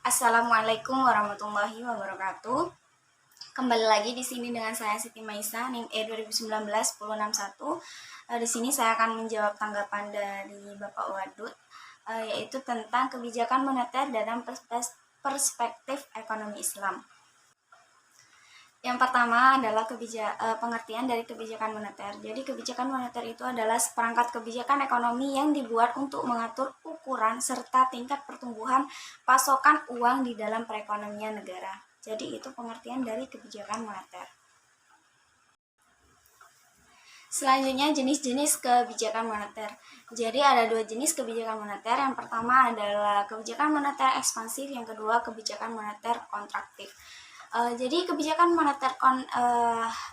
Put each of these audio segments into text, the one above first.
Assalamualaikum warahmatullahi wabarakatuh. Kembali lagi di sini dengan saya Siti Maisa, NIM E 2019-1061. Di sini saya akan menjawab tanggapan dari Bapak Wadud, yaitu tentang kebijakan moneter dalam perspektif ekonomi Islam. Yang pertama adalah pengertian dari kebijakan moneter. Jadi kebijakan moneter itu adalah seperangkat kebijakan ekonomi yang dibuat untuk mengatur ukuran serta tingkat pertumbuhan pasokan uang di dalam perekonomian negara. Jadi itu pengertian dari kebijakan moneter. Selanjutnya jenis-jenis kebijakan moneter. Jadi ada dua jenis kebijakan moneter. Yang pertama adalah kebijakan moneter ekspansif, yang kedua kebijakan moneter kontraktif. Jadi kebijakan moneter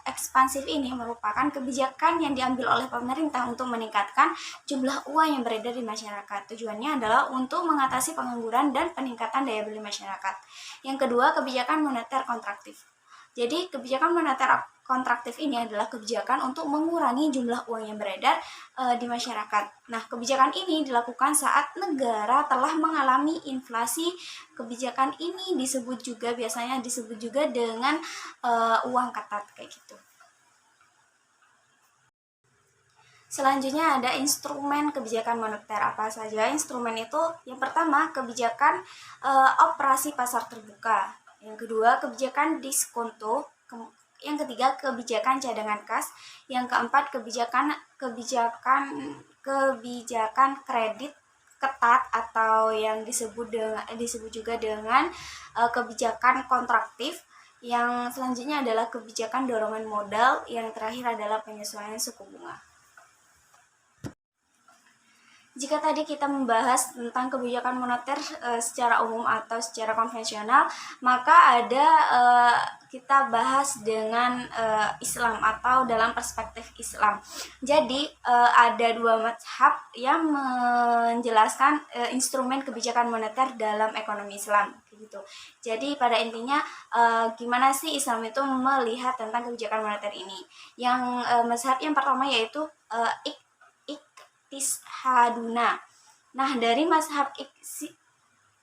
ekspansif ini merupakan kebijakan yang diambil oleh pemerintah untuk meningkatkan jumlah uang yang beredar di masyarakat. Tujuannya adalah untuk mengatasi pengangguran dan peningkatan daya beli masyarakat. Yang kedua, kebijakan moneter kontraktif. Jadi kebijakan moneter kontraktif ini adalah kebijakan untuk mengurangi jumlah uang yang beredar di masyarakat. Nah, kebijakan ini dilakukan saat negara telah mengalami inflasi. Kebijakan ini biasanya disebut juga dengan uang ketat kayak gitu. Selanjutnya ada instrumen kebijakan moneter. Apa saja instrumen itu? Yang pertama, kebijakan operasi pasar terbuka. Yang kedua, kebijakan diskonto. Yang ketiga, kebijakan cadangan kas. Yang keempat, kebijakan kredit ketat atau yang disebut juga dengan kebijakan kontraktif. Yang selanjutnya adalah kebijakan dorongan modal. Yang terakhir adalah penyesuaian suku bunga. Jika tadi kita membahas tentang kebijakan moneter secara umum atau secara konvensional, maka kita bahas dengan Islam atau dalam perspektif Islam. Jadi ada dua mazhab yang menjelaskan instrumen kebijakan moneter dalam ekonomi Islam. Gitu. Jadi pada intinya gimana sih Islam itu melihat tentang kebijakan moneter ini? Yang mazhab yang pertama yaitu Iktishaduna. Nah, dari mazhab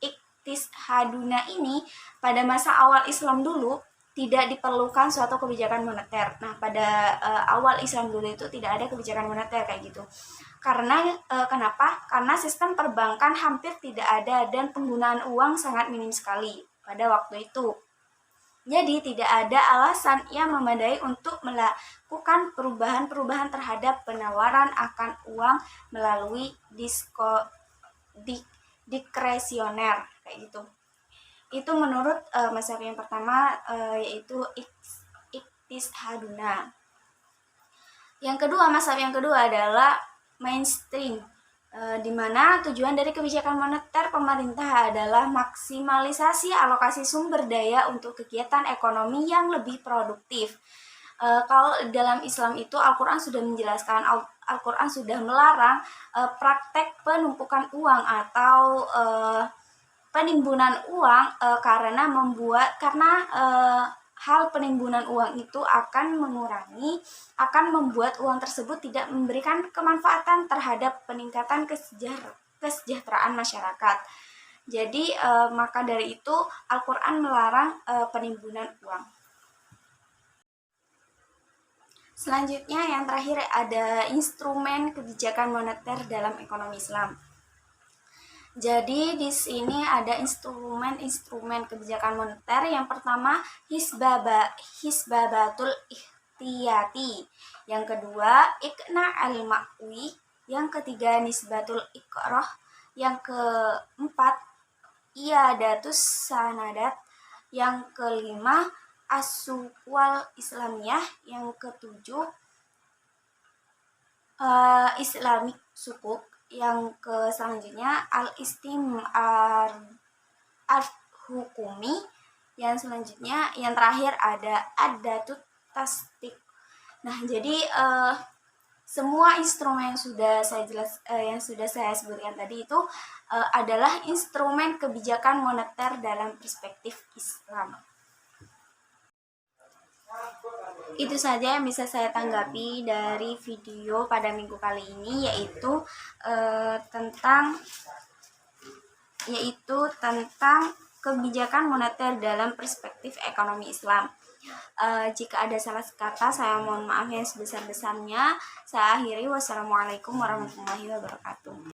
Iktishaduna ini pada masa awal Islam dulu tidak diperlukan suatu kebijakan moneter. Nah, pada awal Islam dulu itu tidak ada kebijakan moneter kayak gitu. Karena kenapa? Karena sistem perbankan hampir tidak ada dan penggunaan uang sangat minim sekali pada waktu itu. Jadi tidak ada alasan yang memadai untuk melakukan perubahan-perubahan terhadap penawaran akan uang melalui diskresioner kayak gitu. Itu menurut mazhab yang pertama yaitu Iktishaduna. Yang kedua, mazhab yang kedua adalah mainstream, di mana tujuan dari kebijakan moneter pemerintah adalah maksimalisasi alokasi sumber daya untuk kegiatan ekonomi yang lebih produktif. Kalau dalam Islam itu Al-Quran sudah menjelaskan, Al-Quran sudah melarang praktek penumpukan uang atau penimbunan uang karena hal penimbunan uang itu akan membuat uang tersebut tidak memberikan kemanfaatan terhadap peningkatan kesejahteraan masyarakat. Jadi maka dari itu Al-Quran melarang penimbunan uang. Selanjutnya yang terakhir ada instrumen kebijakan moneter dalam ekonomi Islam. Jadi di sini ada instrumen kebijakan moneter. Yang pertama hisbabatul ihtiyati. Yang kedua ikna al-ma'wi. Yang ketiga nisbatul iqroh. Yang keempat iyadatus sanadat. Yang kelima as-suqwal islamiyah. Yang ketujuh Islamic sukuk. Yang selanjutnya al-istimar al-hukumi. Yang selanjutnya yang terakhir ada adatut tasdik. Nah, jadi semua instrumen yang sudah saya sebutkan tadi itu adalah instrumen kebijakan moneter dalam perspektif Islam. Itu saja yang bisa saya tanggapi dari video pada minggu kali ini, yaitu tentang kebijakan moneter dalam perspektif ekonomi Islam. Jika ada salah kata, saya mohon maaf yang sebesar-besarnya. Saya akhiri. Wassalamualaikum warahmatullahi wabarakatuh.